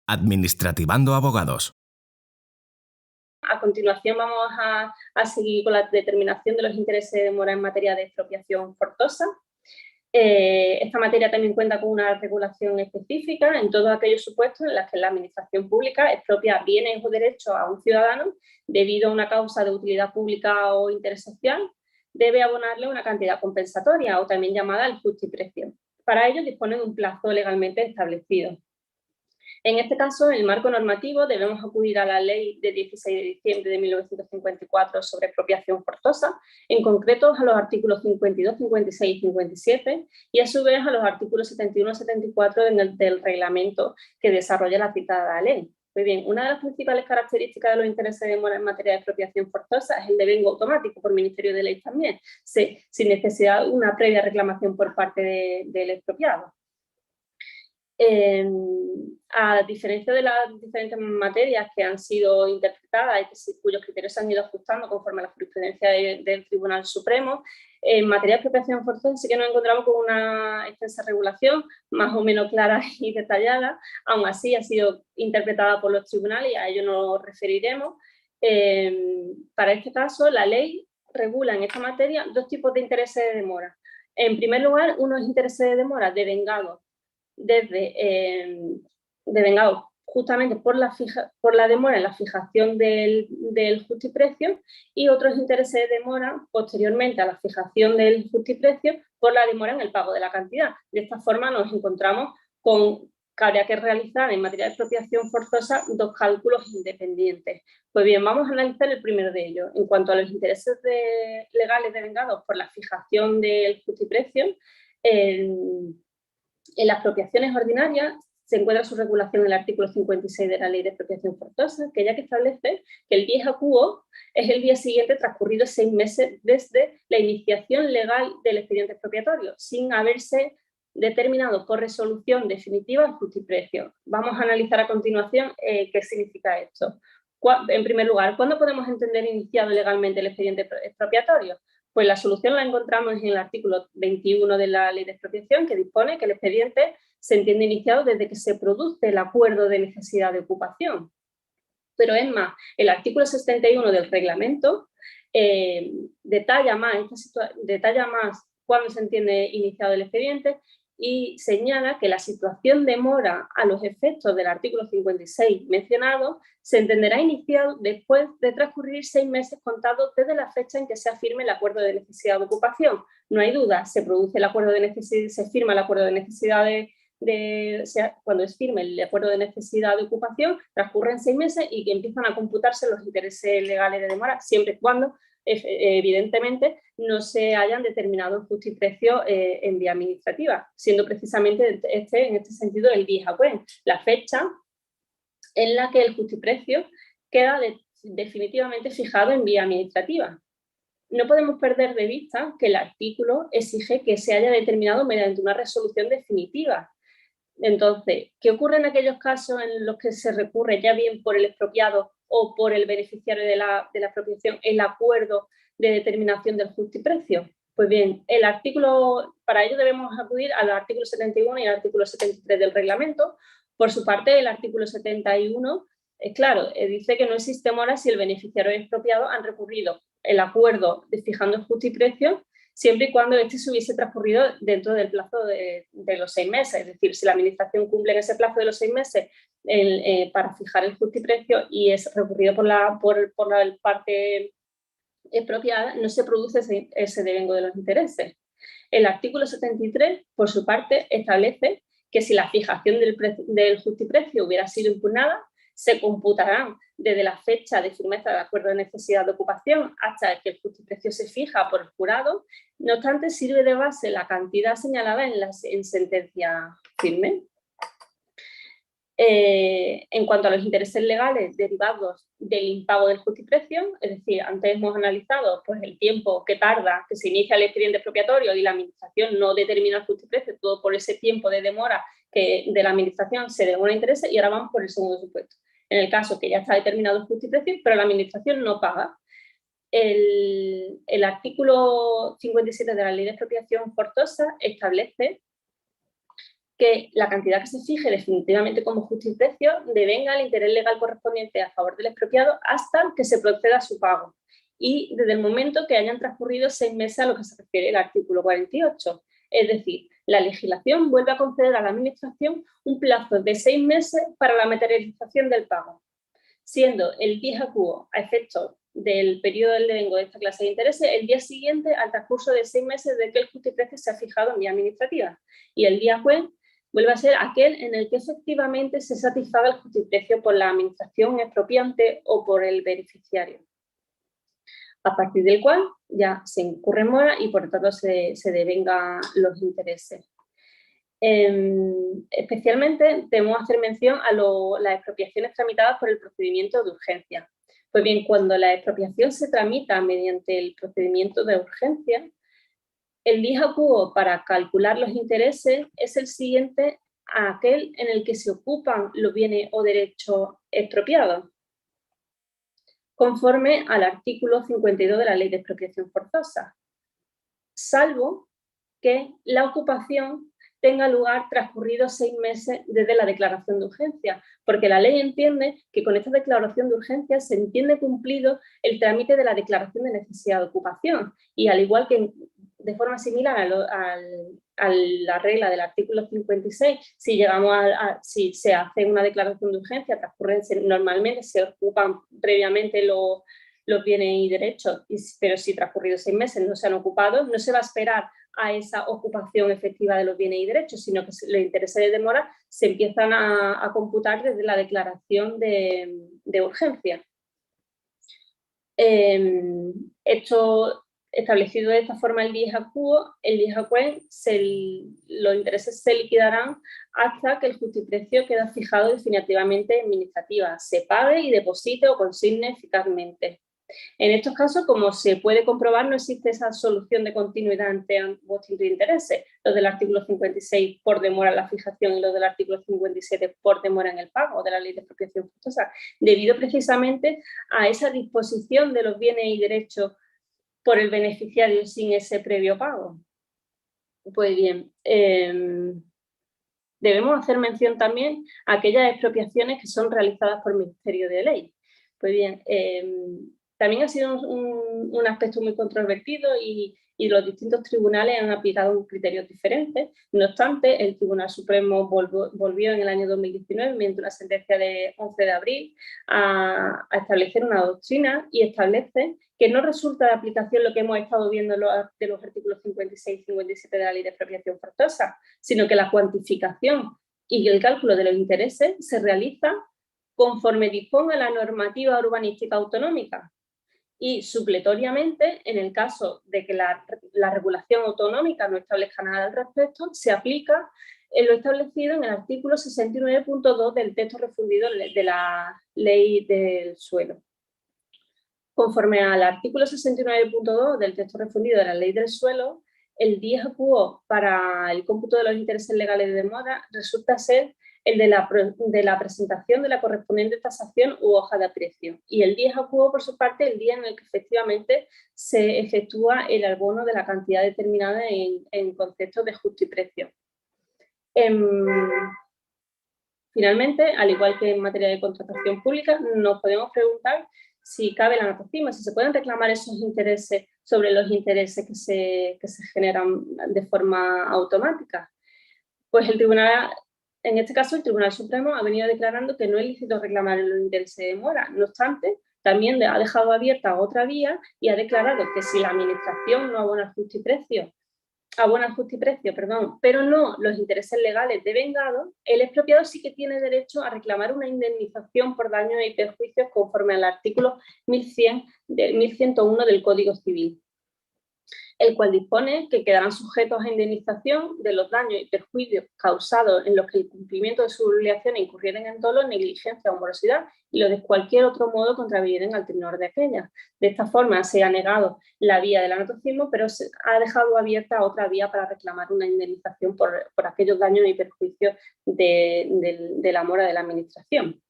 Administrativando abogados. A continuación vamos a seguir con la determinación de los intereses de demora en materia de expropiación forzosa. Esta materia también cuenta con una regulación específica en todos aquellos supuestos en los que la administración pública expropia bienes o derechos a un ciudadano debido a una causa de utilidad pública o interés social, debe abonarle una cantidad compensatoria o también llamada el justiprecio. Para ello dispone de un plazo legalmente establecido. En este caso, en el marco normativo, debemos acudir a la Ley de 16 de diciembre de 1954 sobre expropiación forzosa, en concreto a los artículos 52, 56 y 57, y a su vez a los artículos 71 y 74 del reglamento que desarrolla la citada ley. Muy bien, una de las principales características de los intereses de demora en materia de expropiación forzosa es el devengo automático por Ministerio de Ley también, sin necesidad de una previa reclamación por parte del expropiado. A diferencia de las diferentes materias que han sido interpretadas y cuyos criterios se han ido ajustando conforme a la jurisprudencia del Tribunal Supremo, en materia de expropiación forzosa sí que nos encontramos con una extensa regulación, más o menos clara y detallada. Aún así ha sido interpretada por los tribunales y a ello nos referiremos. Para este caso, la ley regula en esta materia dos tipos de intereses de demora. En primer lugar, unos intereses de demora devengados devengados justamente por la demora en la fijación del justiprecio, y otros intereses de demora posteriormente a la fijación del justiprecio por la demora en el pago de la cantidad. De esta forma nos encontramos con que habría que realizar en materia de expropiación forzosa dos cálculos independientes. Pues bien, vamos a analizar el primero de ellos. En cuanto a los intereses legales devengados por la fijación del justiprecio, en las expropiaciones ordinarias se encuentra su regulación en el artículo 56 de la Ley de Expropiación Forzosa, que ya que establece que el dies acuo es el día siguiente transcurridos 6 meses desde la iniciación legal del expediente expropiatorio, sin haberse determinado por resolución definitiva el justiprecio. Vamos a analizar a continuación qué significa esto. En primer lugar, ¿cuándo podemos entender iniciado legalmente el expediente expropiatorio? Pues la solución la encontramos en el artículo 21 de la Ley de Expropiación, que dispone que el expediente se entiende iniciado desde que se produce el acuerdo de necesidad de ocupación. Pero es más, el artículo 71 del reglamento detalla más cuándo se entiende iniciado el expediente y señala que la situación de mora a los efectos del artículo 56 mencionado se entenderá iniciado después de transcurrir 6 meses contados desde la fecha en que se firme el acuerdo de necesidad de ocupación. No hay duda, se produce el acuerdo de necesidad, se firma el acuerdo de necesidad cuando es firme el acuerdo de necesidad de ocupación, transcurren 6 meses y que empiezan a computarse los intereses legales de demora, siempre y cuando evidentemente no se hayan determinado el justiprecio en vía administrativa, siendo precisamente en este sentido el dies aquem, la fecha en la que el justiprecio queda definitivamente fijado en vía administrativa. No podemos perder de vista que el artículo exige que se haya determinado mediante una resolución definitiva. Entonces, ¿qué ocurre en aquellos casos en los que se recurre ya bien por el expropiado o por el beneficiario de la expropiación el acuerdo de determinación del justiprecio? Pues bien, para ello debemos acudir al artículo 71 y al artículo 73 del reglamento. Por su parte, el artículo 71, claro, dice que no existe mora si el beneficiario y el expropiado han recurrido el acuerdo de fijando el justiprecio siempre y cuando este se hubiese transcurrido dentro del plazo de los 6 meses. Es decir, si la administración cumple en ese plazo de los 6 meses para fijar el justiprecio y es recurrido por la parte expropiada, no se produce ese devengo de los intereses. El artículo 73, por su parte, establece que si la fijación del justiprecio hubiera sido impugnada, se computarán desde la fecha de firmeza del acuerdo de necesidad de ocupación hasta que el justiprecio se fija por el jurado. No obstante, sirve de base la cantidad señalada en sentencia firme. En cuanto a los intereses legales derivados del impago del justiprecio, es decir, antes hemos analizado pues, el tiempo que tarda que se inicia el expediente expropiatorio y la administración no determina el justiprecio, todo por ese tiempo de demora que de la administración se demora intereses, y ahora vamos por el segundo supuesto. En el caso que ya está determinado el justiprecio, pero la administración no paga. El artículo 57 de la Ley de Expropiación Forzosa establece que la cantidad que se fije definitivamente como justiprecio devenga el interés legal correspondiente a favor del expropiado hasta que se proceda a su pago y desde el momento que hayan transcurrido 6 meses a lo que se refiere el artículo 48. Es decir, la legislación vuelve a conceder a la Administración un plazo de 6 meses para la materialización del pago, siendo el dies a quo a efectos del periodo del devengo de esta clase de intereses el día siguiente al transcurso de 6 meses de que el justiprecio se ha fijado en vía administrativa, y el día juez vuelve a ser aquel en el que efectivamente se satisfaga el justiprecio por la administración expropiante o por el beneficiario, a partir del cual ya se incurre en mora y por lo tanto se devengan los intereses. Especialmente debemos hacer mención a las expropiaciones tramitadas por el procedimiento de urgencia. Pues bien, cuando la expropiación se tramita mediante el procedimiento de urgencia, el dies a quo para calcular los intereses es el siguiente a aquel en el que se ocupan los bienes o derechos expropiados, conforme al artículo 52 de la Ley de Expropiación Forzosa, salvo que la ocupación tenga lugar transcurridos 6 meses desde la declaración de urgencia, porque la ley entiende que con esta declaración de urgencia se entiende cumplido el trámite de la declaración de necesidad de ocupación, y al igual que de forma similar a la regla del artículo 56, si se hace una declaración de urgencia, normalmente se ocupan previamente los bienes y derechos, pero si transcurridos 6 meses no se han ocupado, no se va a esperar a esa ocupación efectiva de los bienes y derechos, sino que los intereses de demora se empiezan a computar desde la declaración de urgencia. Esto establecido de esta forma el dies a quo, los intereses se liquidarán hasta que el justiprecio queda fijado definitivamente en administrativa, se pague y deposite o consigne eficazmente. En estos casos, como se puede comprobar, no existe esa solución de continuidad ante ambos tipos de intereses, los del artículo 56 por demora en la fijación y los del artículo 57 por demora en el pago de la Ley de Expropiación Forzosa, debido precisamente a esa disposición de los bienes y derechos por el beneficiario sin ese previo pago. Pues bien, debemos hacer mención también a aquellas expropiaciones que son realizadas por el Ministerio de Ley. Pues bien, también ha sido un aspecto muy controvertido y los distintos tribunales han aplicado criterios diferentes. No obstante, el Tribunal Supremo volvió en el año 2019, mediante una sentencia de 11 de abril, a establecer una doctrina y establece que no resulta de aplicación lo que hemos estado viendo de los artículos 56 y 57 de la Ley de Expropiación Forzosa, sino que la cuantificación y el cálculo de los intereses se realiza conforme disponga la normativa urbanística autonómica. Y supletoriamente, en el caso de que la regulación autonómica no establezca nada al respecto, se aplica lo establecido en el artículo 69.2 del texto refundido de la Ley del Suelo. Conforme al artículo 69.2 del texto refundido de la Ley del Suelo, el dies a quo para el cómputo de los intereses legales de demora resulta ser el de la presentación de la correspondiente tasación u hoja de aprecio, y el dies a quo, por su parte, el día en el que efectivamente se efectúa el abono de la cantidad determinada en concepto de justiprecio. Finalmente, al igual que en materia de contratación pública, nos podemos preguntar si cabe la anatocima, si se pueden reclamar esos intereses sobre los intereses que se generan de forma automática. Pues en este caso, el Tribunal Supremo ha venido declarando que no es lícito reclamar los intereses de demora. No obstante, también ha dejado abierta otra vía y ha declarado que si la Administración no abona el justiprecio, pero no los intereses legales devengados, el expropiado sí que tiene derecho a reclamar una indemnización por daños y perjuicios conforme al artículo 1101 del Código Civil, el cual dispone que quedarán sujetos a indemnización de los daños y perjuicios causados en los que el cumplimiento de sus obligaciones incurrieren en dolo, negligencia o morosidad y los de cualquier otro modo contravinieren al tenor de aquellas. De esta forma se ha negado la vía del anatocismo, pero se ha dejado abierta otra vía para reclamar una indemnización por aquellos daños y perjuicios de la mora de la Administración.